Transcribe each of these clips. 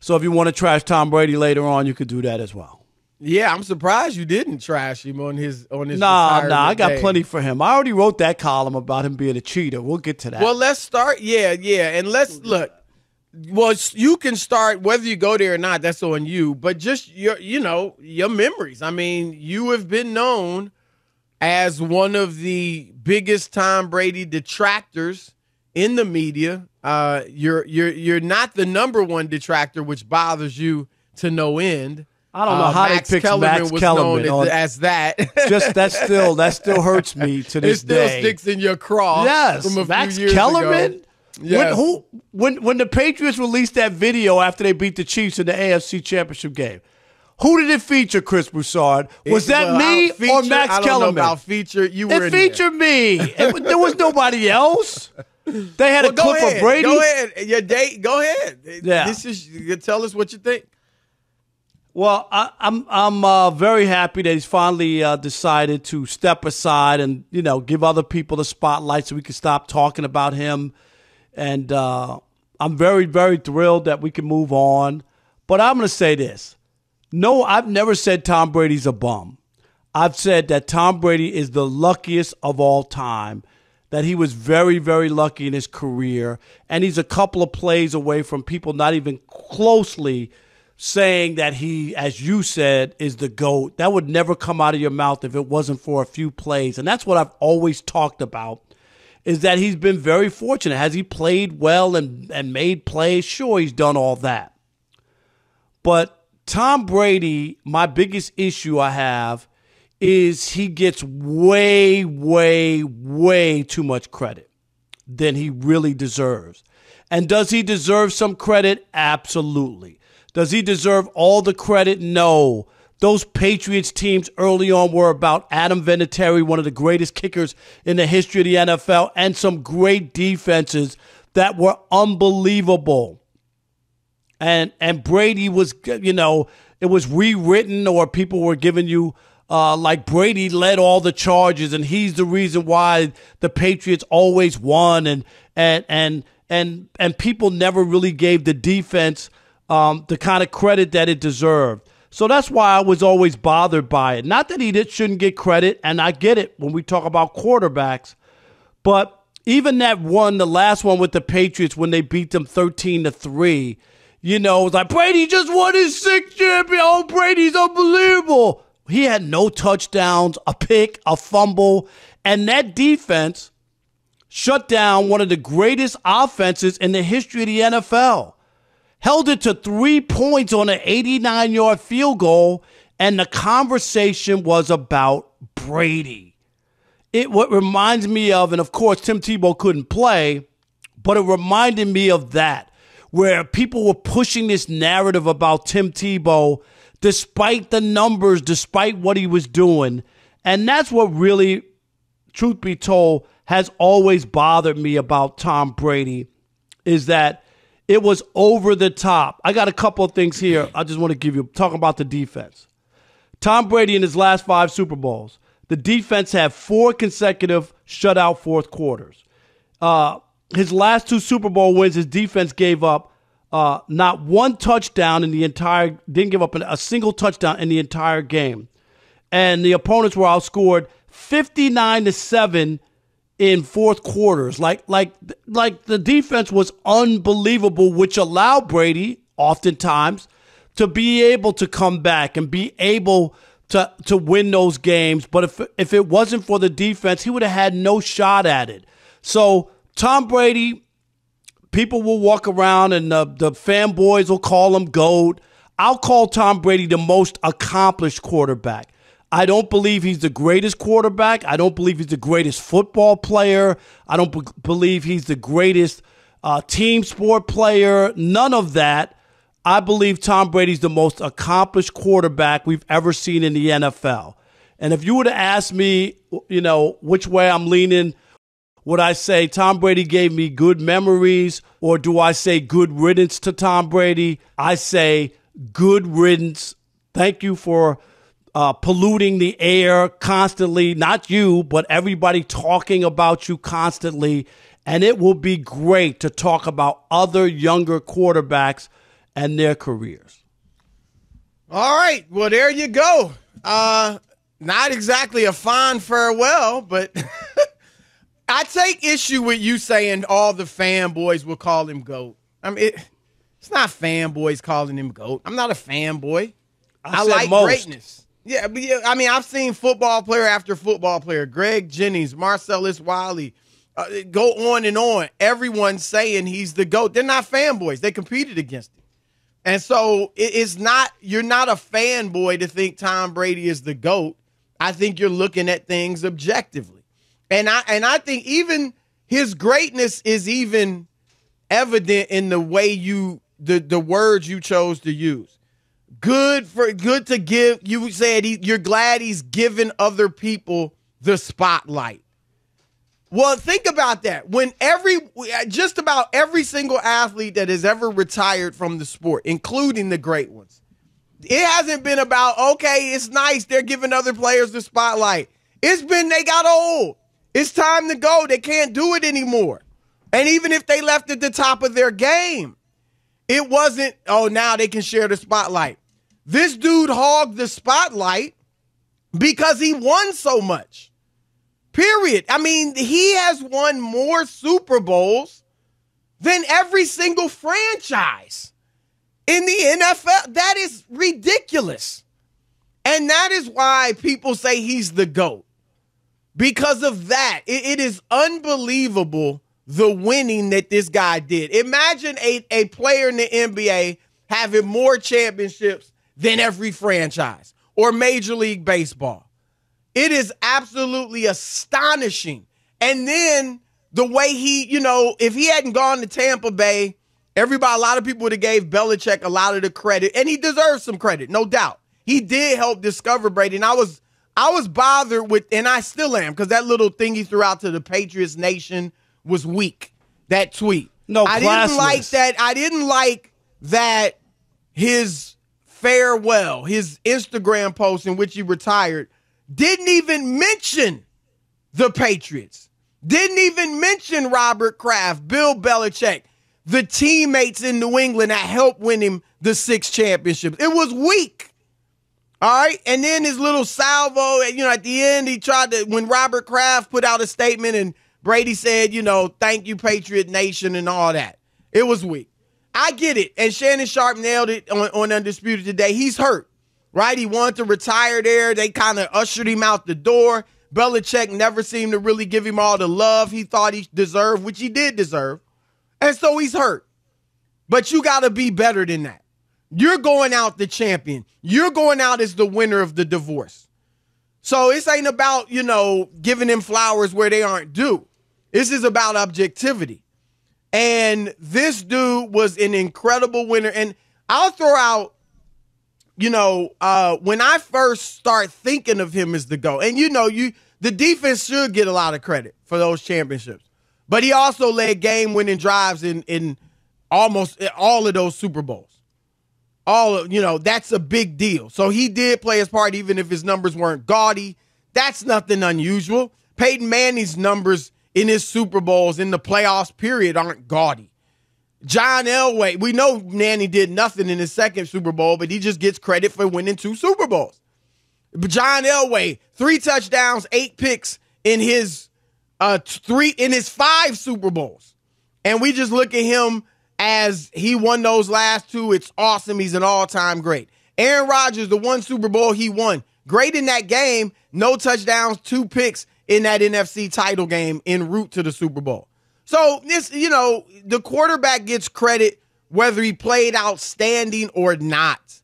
So if you want to trash Tom Brady later on, you could do that as well. Yeah, I'm surprised you didn't trash him on his Nah, I got day. plenty for him. I already wrote that column about him being a cheater. We'll get to that. Well, let's start. Yeah, and let's look. Well, you can start whether you go there or not. That's on you. But just your memories. I mean, you have been known as one of the biggest Tom Brady detractors in the media. You're not the number one detractor, which bothers you to no end. I don't know how Max they picked Kellerman Max was Kellerman known as that. Just that still hurts me to this day. It still sticks in your craw. Yes, from a Max few years Kellerman. Ago. Yes. When the Patriots released that video after they beat the Chiefs in the AFC Championship game, who did it feature, Chris Broussard? Was that me or Max Kellerman? I don't know about feature. It featured me. There was nobody else. They had a clip of Brady. Go ahead. Your date. Go ahead. Yeah. Tell us what you think. Well, I'm very happy that he's finally decided to step aside and give other people the spotlight so we can stop talking about him. And I'm very, very thrilled that we can move on. But I'm going to say this. No, I've never said Tom Brady's a bum. I've said that Tom Brady is the luckiest of all time, that he was very, very lucky in his career. And he's a couple of plays away from people not even closely saying that he, as you said, is the GOAT. That would never come out of your mouth if it wasn't for a few plays. And that's what I've always talked about, is that he's been very fortunate. Has he played well and made plays? Sure, he's done all that. But Tom Brady, my biggest issue I have is he gets way, way, way too much credit than he really deserves. And does he deserve some credit? Absolutely. Does he deserve all the credit? No. Those Patriots teams early on were about Adam Vinatieri, one of the greatest kickers in the history of the NFL, and some great defenses that were unbelievable. And Brady was, it was rewritten, or people were giving you like Brady led all the charges and he's the reason why the Patriots always won, and people never really gave the defense the kind of credit that it deserved. So that's why I was always bothered by it. Not that he shouldn't get credit, and I get it when we talk about quarterbacks, but even that one, the last one with the Patriots when they beat them 13-3, it was like, Brady just won his 6th champion. Oh, Brady's unbelievable. He had no touchdowns, a pick, a fumble, and that defense shut down one of the greatest offenses in the history of the NFL. Held it to 3 points on an 89-yard field goal, and the conversation was about Brady. What reminds me of, and of course Tim Tebow couldn't play, but it reminded me of that, where people were pushing this narrative about Tim Tebow despite the numbers, despite what he was doing. And that's what really, truth be told, has always bothered me about Tom Brady, is that it was over the top. I got a couple of things here I just want to give you, talking about the defense. Tom Brady in his last 5 Super Bowls, the defense had 4 consecutive shutout fourth quarters. His last 2 Super Bowl wins, his defense gave up not one touchdown in the entire, didn't give up a single touchdown in the entire game. And the opponents were outscored 59-7 in fourth quarters. Like the defense was unbelievable, which allowed Brady oftentimes to be able to come back and be able to win those games. But if it wasn't for the defense, he would have had no shot at it. So Tom Brady, people will walk around and the fanboys will call him GOAT. I'll call Tom Brady the most accomplished quarterback. I don't believe he's the greatest quarterback. I don't believe he's the greatest football player. I don't believe he's the greatest team sport player. None of that. I believe Tom Brady's the most accomplished quarterback we've ever seen in the NFL. And if you were to ask me, which way I'm leaning, would I say Tom Brady gave me good memories, or do I say good riddance to Tom Brady? I say good riddance. Thank you for polluting the air constantly. Not you, but everybody talking about you constantly. And it will be great to talk about other younger quarterbacks and their careers. All right. Well, there you go. Not exactly a fond farewell, but I take issue with you saying all the fanboys will call him GOAT. I mean, it's not fanboys calling him GOAT. I'm not a fanboy. I like greatness. Yeah, but I mean, I've seen football player after football player, Greg Jennings, Marcellus Wiley, go on and on. Everyone saying he's the GOAT. They're not fanboys. They competed against him. And so it's not, you're not a fanboy to think Tom Brady is the GOAT. I think you're looking at things objectively. And I think even his greatness is even evident in the way the words you chose to use. Good to give. You said you're glad he's given other people the spotlight. Well, think about that. When just about every single athlete that has ever retired from the sport, including the great ones, it hasn't been about, okay, it's nice they're giving other players the spotlight. It's been they got old. It's time to go. They can't do it anymore. And even if they left at the top of their game, it wasn't, oh, now they can share the spotlight. This dude hogged the spotlight because he won so much. Period. I mean, he has won more Super Bowls than every single franchise in the NFL. That is ridiculous. And that is why people say he's the GOAT. Because of that, it is unbelievable the winning that this guy did. Imagine a player in the NBA having more championships than every franchise or Major League Baseball. It is absolutely astonishing. And then the way he, if he hadn't gone to Tampa Bay, a lot of people would have gave Belichick a lot of the credit, and he deserves some credit, no doubt. He did help discover Brady, and I was bothered with, and I still am, because that little thing he threw out to the Patriots Nation was weak. That tweet. No, I didn't like that. I didn't like that his farewell, his Instagram post in which he retired, didn't even mention the Patriots. Didn't even mention Robert Kraft, Bill Belichick, the teammates in New England that helped win him the 6 championships. It was weak. All right. And then his little salvo, at the end, he tried to, when Robert Kraft put out a statement and Brady said, thank you, Patriot Nation, and all that. It was weak. I get it. And Shannon Sharp nailed it on Undisputed today. He's hurt, right? He wanted to retire there. They kind of ushered him out the door. Belichick never seemed to really give him all the love he thought he deserved, which he did deserve. And so he's hurt. But you got to be better than that. You're going out the champion. You're going out as the winner of the divorce. So this ain't about, giving them flowers where they aren't due. This is about objectivity. And this dude was an incredible winner. And I'll throw out, when I first start thinking of him as the GOAT, and the defense should get a lot of credit for those championships. But he also led game-winning drives in almost all of those Super Bowls. That's a big deal. So he did play his part, even if his numbers weren't gaudy. That's nothing unusual. Peyton Manning's numbers in his Super Bowls in the playoffs period aren't gaudy. John Elway, we know Manning did nothing in his second Super Bowl, but he just gets credit for winning 2 Super Bowls. But John Elway, 3 touchdowns, 8 picks in his 5 Super Bowls. And we just look at him as he won those last 2. It's awesome. He's an all-time great. Aaron Rodgers, the 1 Super Bowl he won. Great in that game. No touchdowns, 2 picks in that NFC title game en route to the Super Bowl. So this, the quarterback gets credit whether he played outstanding or not.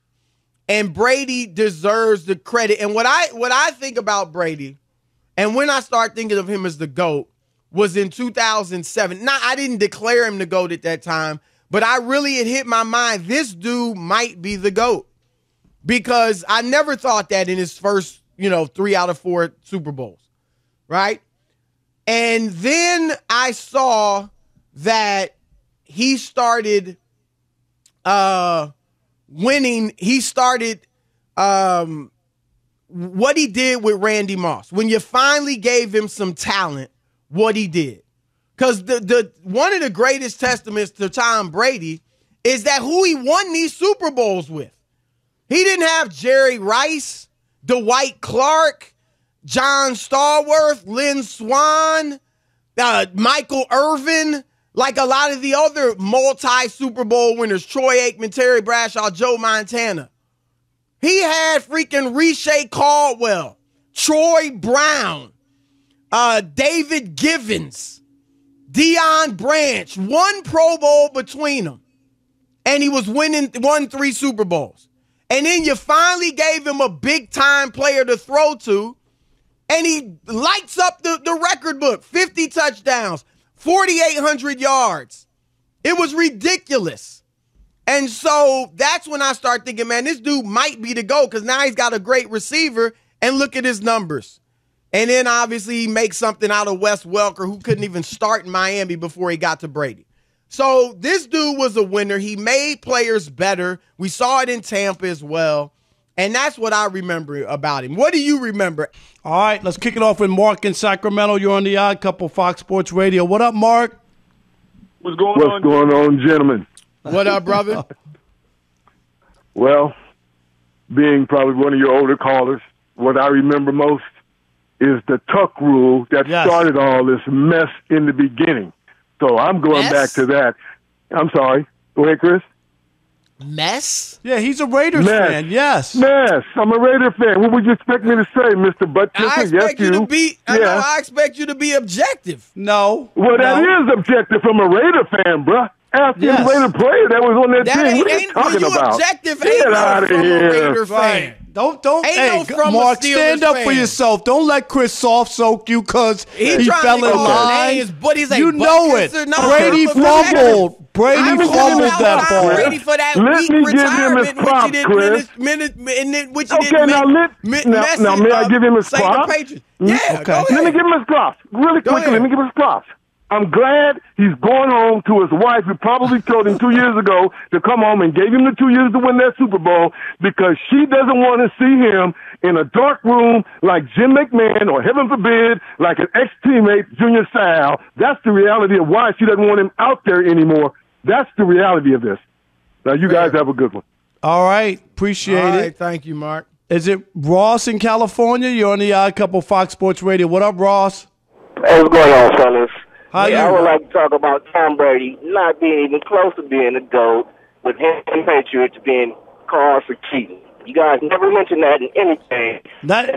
And Brady deserves the credit. And what I think about Brady, and when I start thinking of him as the GOAT, was in 2007. Now, I didn't declare him the GOAT at that time, but it hit my mind, this dude might be the GOAT. Because I never thought that in his first, 3 out of 4 Super Bowls, right? And then I saw that he started winning. He started what he did with Randy Moss. When you finally gave him some talent, what he did. Because the one of the greatest testaments to Tom Brady is that who he won these Super Bowls with. He didn't have Jerry Rice, Dwight Clark, John Stallworth, Lynn Swann, Michael Irvin, like a lot of the other multi-Super Bowl winners, Troy Aikman, Terry Bradshaw, Joe Montana. He had freaking Riche Caldwell, Troy Brown, David Givens, Deion Branch, one Pro Bowl between them. And he won 3 Super Bowls. And then you finally gave him a big-time player to throw to, and he lights up the record book. 50 touchdowns, 4,800 yards. It was ridiculous. And so that's when I start thinking, man, this dude might be the GOAT because now he's got a great receiver, and look at his numbers. And then obviously he makes something out of Wes Welker, who couldn't even start in Miami before he got to Brady. So this dude was a winner. He made players better. We saw it in Tampa as well. And that's what I remember about him. What do you remember? All right, let's kick it off with Mark in Sacramento. You're on the Odd Couple, Fox Sports Radio. What up, Mark? What's going on, gentlemen? What up, brother? Well, being probably one of your older callers, what I remember most is the tuck rule that started all this mess in the beginning. So I'm going back to that. I'm sorry. Go ahead, Chris. Mess? Yeah, he's a Raiders fan. Yes. Mess. I'm a Raider fan. What would you expect me to say, Mr. Butt I expect you to be. I expect you to be objective. No. Well, that is objective from a Raider fan, bruh. Ask the Raider player that was on that team. What are you talking about? Objective Get out of here. Raider fan. Don't. Hey, Mark, stand up for yourself. Don't let Chris soft soak you because he fell in line. You know it. Brady fumbled. Brady fumbled that ball. Brady for that Let me give him his props, Chris. Okay, now may I give him his props? Yeah, okay. Let me give him his props. Really quickly, let me give him his props. I'm glad he's going home to his wife, who probably told him 2 years ago to come home and gave him the 2 years to win that Super Bowl, because she doesn't want to see him in a dark room like Jim McMahon, or heaven forbid, like an ex-teammate, Junior Seau. That's the reality of why she doesn't want him out there anymore. That's the reality of this. Now, you guys have a good one. All right. Appreciate it. Thank you, Mark. Is it Ross in California? You're on the Odd Couple, Fox Sports Radio. What up, Ross? Hey, what's going on, fellas? I would like to talk about Tom Brady not being even close to being a GOAT, with him and Patriots being called for cheating. You guys never mention that in anything.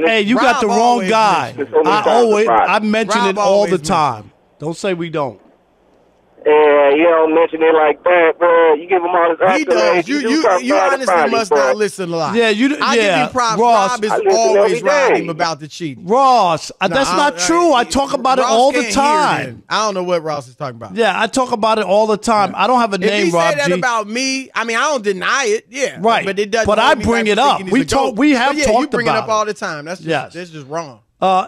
Hey, you got the wrong guy. I mention it all the time. Don't say we don't. Yeah, you don't mention it like that, bro. You give him all his accolades. He does. You honestly must not listen a lot. Yeah, I give you props. Ross, Rob is always riding him about the cheating. Ross, that's not true. I talk about it all the time. I don't know what Ross is talking about. Yeah, I talk about it all the time. I don't have a name, Rob. If he say that about me, I mean, I don't deny it. Yeah, right. But it doesn't. But I bring it up. We have talked about it. You bring it up all the time. That's just wrong.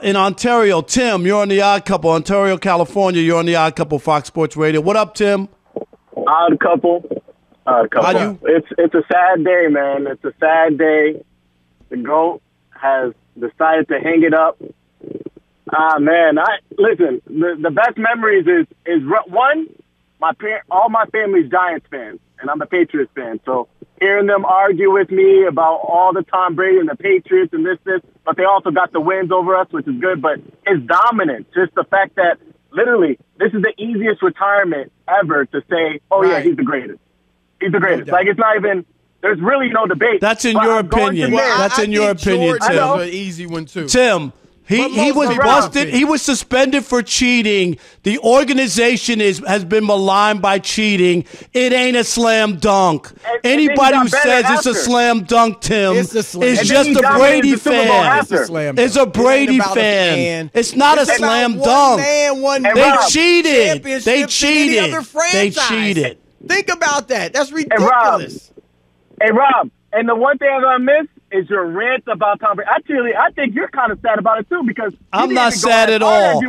In Ontario, Tim, you're on the Odd Couple. Ontario, California, you're on the Odd Couple, Fox Sports Radio. What up, Tim? Odd couple. It's a sad day, man. It's a sad day. The GOAT has decided to hang it up. Man, listen. The best memories is one. All my family's Giants fans, and I'm a Patriots fan. So hearing them argue with me about all the Tom Brady and the Patriots and this, but they also got the wins over us, which is good. But his dominance, just the fact that literally this is the easiest retirement ever to say, oh, yeah, he's the greatest. He's the greatest. Like, it's not even – there's really no debate. That's in your opinion. That's in your opinion, Tim. That's an easy one, too. Tim, he was busted. He was suspended for cheating. The organization has been maligned by cheating. It ain't a slam dunk. Anybody who says it's a slam dunk, Tim, is just a Brady fan. It's a Brady fan. It's not a slam dunk. They cheated. They cheated. They cheated. Think about that. That's ridiculous. Hey, Rob, and the one thing I'm going to miss is your rant about Tom Brady. I think you're kind of sad about it, too, because I'm not sad at all.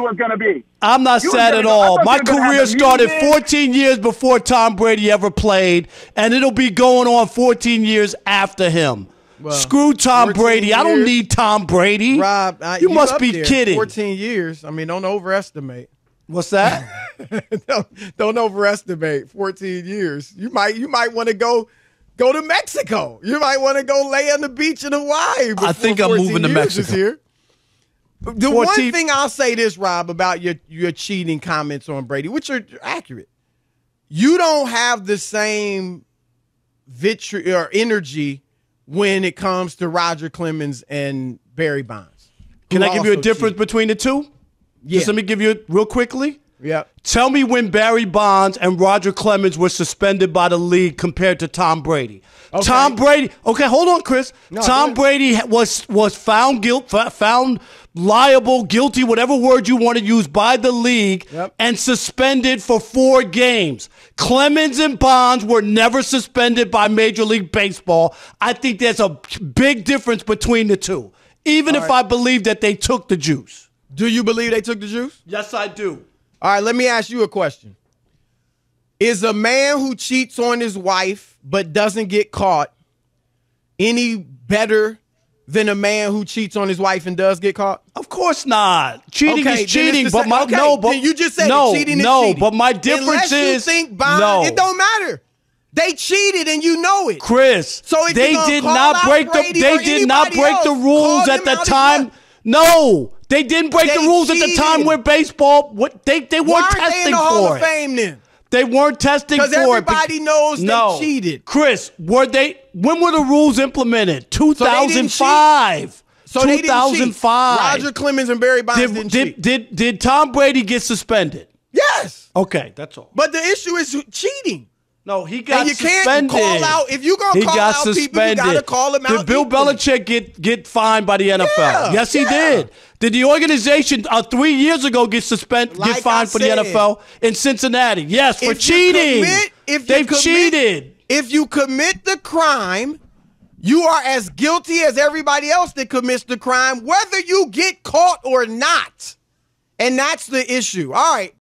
I'm not sad at all. My career started 14 years before Tom Brady ever played, and it'll be going on 14 years after him. Well, screw Tom Brady. I don't need Tom Brady. Rob, you must be kidding. 14 years. I mean, don't overestimate. What's that? Don't overestimate 14 years. You might want to go to Mexico. You might want to go lay on the beach in Hawaii. I think I'm moving to Mexico. Here. The one thing I'll say this, Rob, about your cheating comments on Brady, which are accurate. You don't have the same vitriol or energy when it comes to Roger Clemens and Barry Bonds. Can I give you a difference between the two? Yeah. Just let me give you it real quickly. Yeah. Tell me when Barry Bonds and Roger Clemens were suspended by the league compared to Tom Brady. Okay. Tom Brady. Okay, hold on, Chris. Tom Brady was found liable, guilty, whatever word you want to use, by the league and suspended for 4 games. Clemens and Bonds were never suspended by Major League Baseball. I think there's a big difference between the two, even if I believe that they took the juice. Do you believe they took the juice? Yes, I do. All right, let me ask you a question. Is a man who cheats on his wife but doesn't get caught any better than a man who cheats on his wife and does get caught? Of course not. Cheating is cheating, but you just said cheating is cheating. But my difference Unless you think Bond, it don't matter. They cheated and you know it, Chris. So if they did not break the rules at the time. No, they didn't break the rules at the time where baseball. They weren't testing they in the Hall for of Fame then? They weren't testing for it. Because everybody knows they cheated. Chris, when were the rules implemented? 2005. So 2005. Roger Clemens and Barry Bonds didn't cheat. Did Tom Brady get suspended? Yes. Okay, that's all. But the issue is cheating. No, he got suspended. And you can't call out, if you're going to call out people, you got to call them out. Did Bill Belichick get fined by the NFL? Yeah, Yes, he did. Did the organization 3 years ago get fined for the NFL in Cincinnati? Yes, for cheating. They've cheated. If you commit the crime, you are as guilty as everybody else that commits the crime, whether you get caught or not. And that's the issue. All right.